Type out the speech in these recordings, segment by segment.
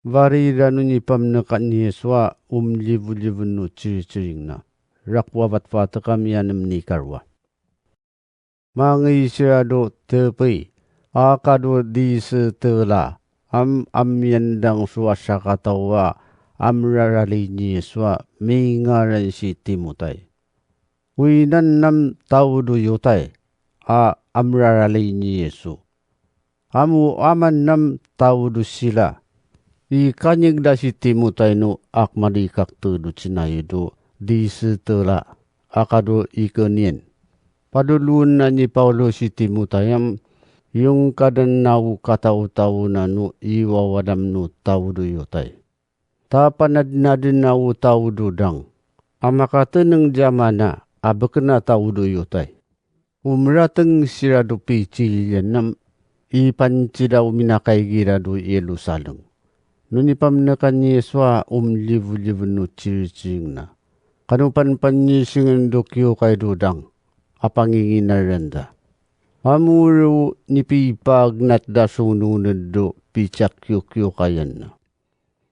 Varira no ni pamnakan ni Yeswa livu-livu no ciri-ciring na. Rakwa vat-vata kami anam ni karwa. Mga isyado tepi, akado di setela, amyandang suwasa katawa, amrarali ni Yeswa, mingaran si Timotay. Winan nam taudu yutay, amrarali ni Yesu. Amu aman nam taudu sila. Ikanyag da si Timotay no akmadikak tudu cinayido di setela akado ikanien. Padulun na ni Paulo si Timotay yung kadan nawu katau-tau na no iwawadam no taudu yutay. Tapanad na din nawu taudu dang. Amakata ng jamana abakna taudu yutay. Umratang sirado pichilyan nam ipanchidaw minakay girado Yerusalem. Nuni pamnakan ni Yeswa livu-livu no ciri-ciring na. Kanupan panyisingan dokyo kay dudang. Apangingin na renda. Amuro ni pipag natda sununod do pichak-yukyo kayan na.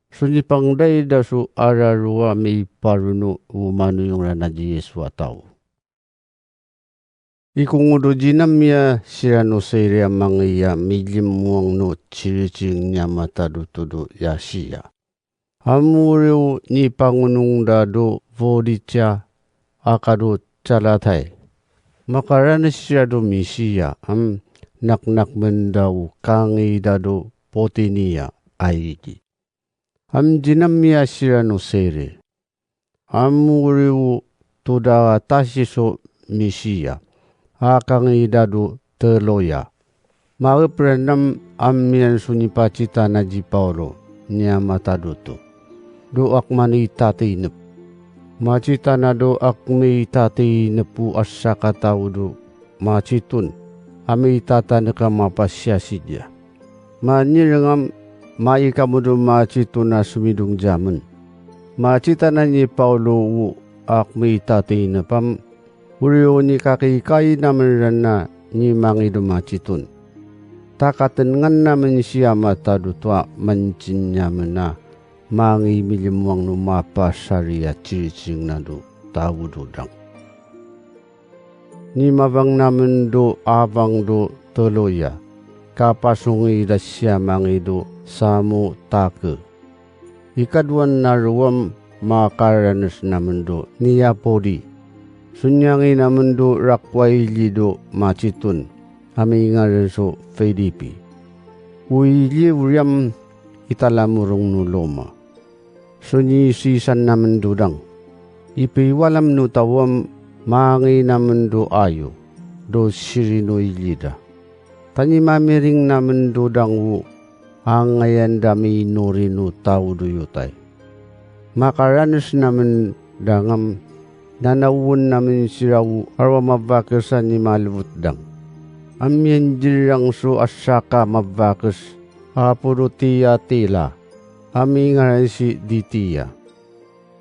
Sunipangday da su araruwa may paruno umano yung rana di Yeswa tao. Ikungudo jinamya siya no seiria mangya milimuang no ciri-ciring niya matadutudo ya siya. Amuro ni pangunong dado voditya akado calatay. Makaranas siya do misiya naknak mendaw kangi dado potiniya ayiki. Jinamya siya no seiria. Amuro tuda tasiso misiya. Kangi dado teloya. Maprenam amyan sunipacita na ji Paulo niya mataduto. Do akmani tatinep. Macita na do akmi tatinepu asa katau do macitun. Ami tata neka mapasya sidya. Manirangam maikamu do macitun na sumidung zaman. Macita na ni Paulo akmi tatinepam. Uriyo ni kakikay naman na ni mangido macitun. Takatengan naman siya matadutwa mancin naman na mangi milimuang numapa syariat ciri-ciring na do tawu dudang. Ni mabang naman do abang do teloya. Kapasungi da siya mangido samu take. Ikaduan naruam makaranas naman do niya podi. Sunyangi naman do rakway lido macitun. Ami nga reso Filipi. Uili uriam italamurong nuloma. Sunyi sisan naman dudang. Ipiwalam nutawam mangi naman do ayo. Do sirino ilida. Tani mamiring naman dudang wu. Angayan dami norino tau do yutay. Makaranas naman dangam. Nanawun namin siraw arwa mabakasan ni malubut dang. Amyan dirang su asaka mabakas apuro tiya tila. Ami nga si ditiya.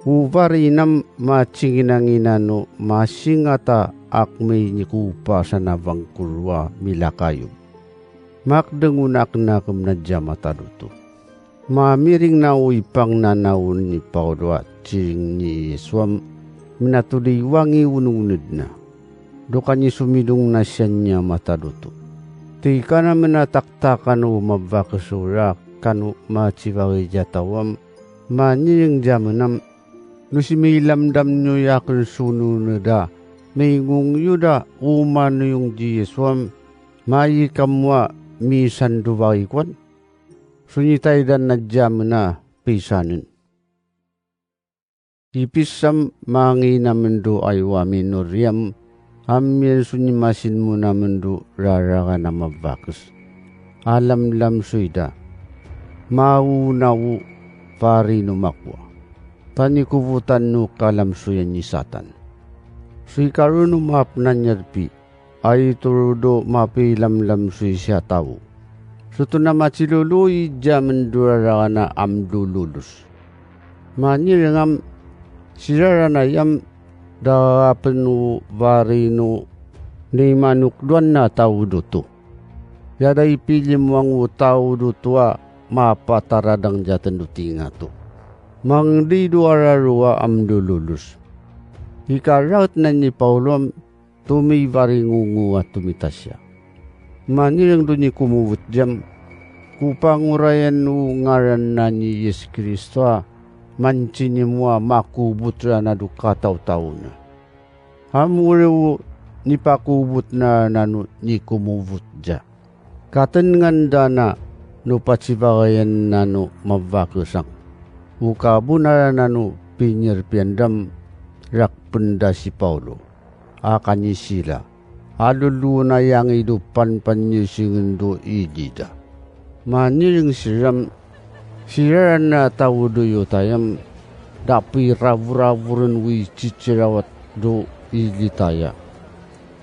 Uvari nam machinginanginano masingata akmay ni kupa sa nabang kurwa milakayo. Makdangunak na kumnadya mataduto. Mamiring na uipang nanawun ni Paulo at ciring ni Yeswam. Minatuloy wangi ununod na. Dokan niya sumidong na siya niya mataduto. Tika na minataktakan o mabakasura kanu machibaway jatawam. Manying jamanam. Nusimailamdam nyo yakon sununada. May ngung yuda umano yung Diyeswam. Mayi kamwa misan duwagikwan. Sunyitay dan na jamana pisanin. Ipisam mangi naman do ay waminuriam. Amyan sunyimasin mo naman do raraka na mabakas. Alam-lam suyda. Maunawu pari numakwa. Tani kubutan no kalam suyan ni Satan. Suy karuno mapnan nyarpi. Ay turudo mapilam-lam suy siya tao. Suto na matsiluluy jaman do raraka na amdululus. Manirangam sirarana yam dapenu varino ni manukduan na tao duto. Yada ipili mo ang tao dutua mapataradang jatan dutinga to. Mangdi duara ruwa amdululus. Ikaraut na ni Paulo tumivaringungu at tumitasya. Manilang doon ni kumuwit jam. Kupangurayan ngaran na ni Yesus Kristo mancini mua makubutra na dukataw-taw na. Hamurew ni pakubut na nanu ni kumubut ja. Katengan dana no patsibagayan nanu mavakusang. Ukabunara nanu pinyerpiandam rakpenda si Paulo. Akani sila. Alulu na yang idupan panyusingin do idida. Maniring siram siran na tawudo yutayam dapi ravu-ravuran wi cicirawat do iditaya.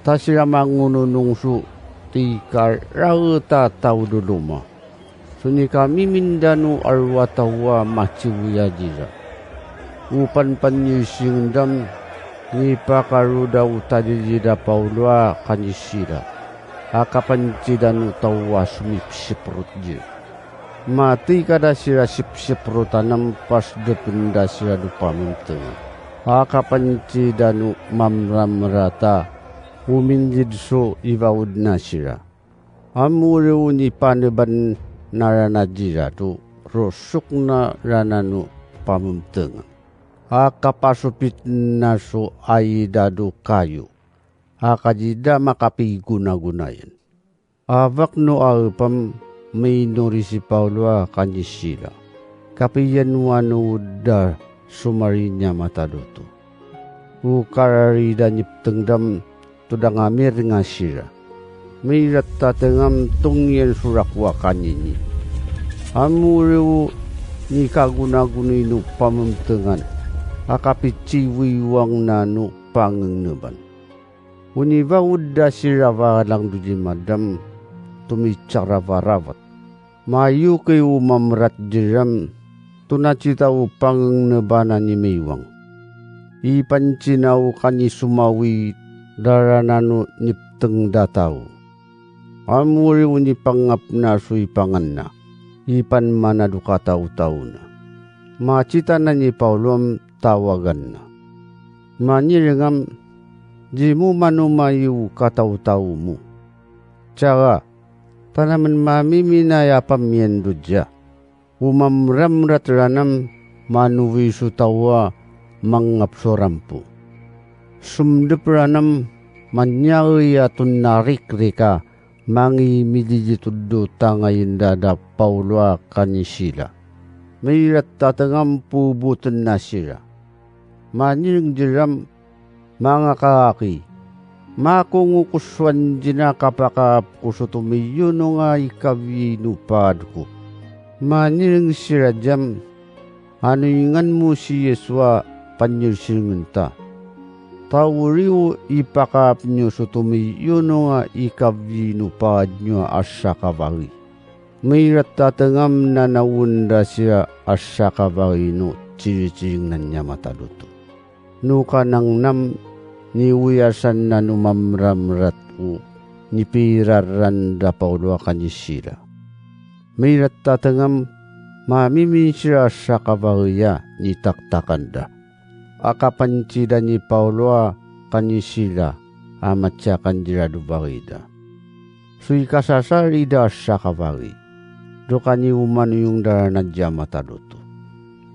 Tasira mangununung su tikar rauta tawudo luma. Suni kami mindanu arwatawa maciwuya jira. Upan panyusing dam ni pakaruda utadijida Paulua kanisira. Akapancidan utawa sumipsiprut je. Mati kada sira sipsiprutanam pas dependa sira dupaminteng. Akapancidan mamram rata uminjid so ibaud na sira. Amuriw ni paneban naranajira tu rosuk na rananu paminteng. Akapasupit na so aidadu kayu. Akajida makapiguna-gunayan. Avak no alpam may nori si Paulo kanyisila. Kapiyan wano da sumarinya mataduto. Ukararida niptengdam tudang amir nga sira. May ratatengam tungyan surakwa kanyini. Amuriw ni kaguna-gunino pamamtengan. Akapitsiwiwang nano pangengneban. Univa udda sirava lang duji madam tumicaravaravat. Mayu kay umamrat jiram tunacita upang nebana ni Maywang. Ipancinaw kani sumawi daranano nipteng dataw. Amuri unipangap na suipangan na. Ipan manadukataw-taw na. Macita na ni Paulom tawagan na. Manirengam di mo manumayu kataw-taw mo. Tsaka, tanaman mamiminaya pamiendo dya. Umamramrat ranam manuwisu tawa mangapsorampo. Sumdep ranam manyawi atun narik-rika mangi midijitudo tangayin dada Paulua kanisila. Mayrat tatangam pubutan na sila. Maniring diram mga kaaki, makungukuswan dina kapakap kusutumiyo no nga ikawinupad ko. Maniring sirajam, ano ingan mo si Yeswa panyursingan ta. Tawuriw ipakap nyo sutumiyo no nga ikawinupad nyo asya kabagi. Mayrat tatangam na nawunda siya asya kabagi no chirichiring na niya mataluto. Nuka nang nam niwiyasan na numamramrat u nipiraran da Paulo kanisila. Mayrat tatangam mamiminsira sa kabagaya ni taktakanda. Akapancida ni Paulo kanisila amatyakan diradu bagida. Sui kasasarida sa kabagi. Doka ni umano yung daranadya mataluto.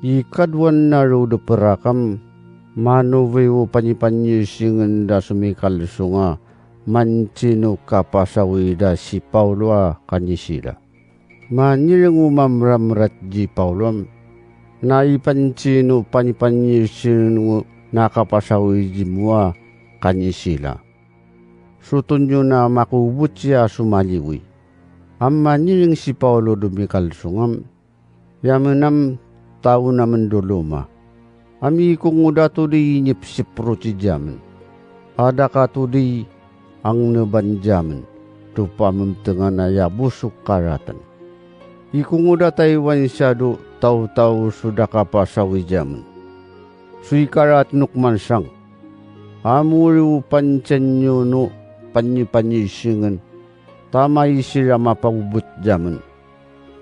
Ikadwan na rodo perakam manuvewo panipanyusingan da sumikal sunga mancino kapasawida si Paulo kanisila. Manilang umamramrat di Paulo na ipancino panipanyusingan nakapasawidi mua kanisila. Sutun nyo na makubut siya sumaliwi. Ang manilang si Paulo dumikal sungam yamanam tao naman duluma. Ami kung uda to di nyipsipro ci jaman. Ada ka to di ang naban jaman. To pamamtengan na yabusuk karatan. Ikung uda taywan siya do tau-tau sudah kapasawi jaman. Sui karat nukman sang. Amuri panchanyo no panyi-panyisingan. Tamay sila mapabut jaman.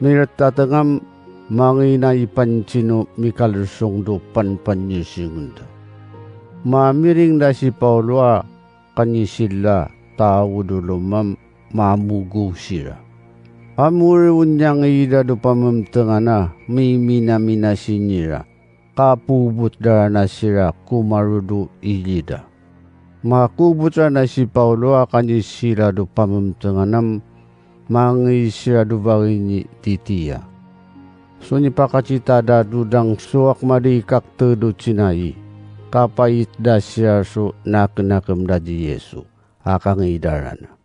Mirat tatangam mangina ipancino mikalusong do panpanyusingunda. Mamiring da si Paulo kanyisila tao dulumam mamugo sira. Amuri unyang ida do pamamtangana mimina sinira. Kapubut na sira kumarudu ilida. Makubut na si Paulo kanyisila do pamamtanganam mangisira do bagini titiya. So ni pakacita da dudang suak madikak tedo cinai. Kapait da siya so nakenakam da di Yesu. Akang idaran.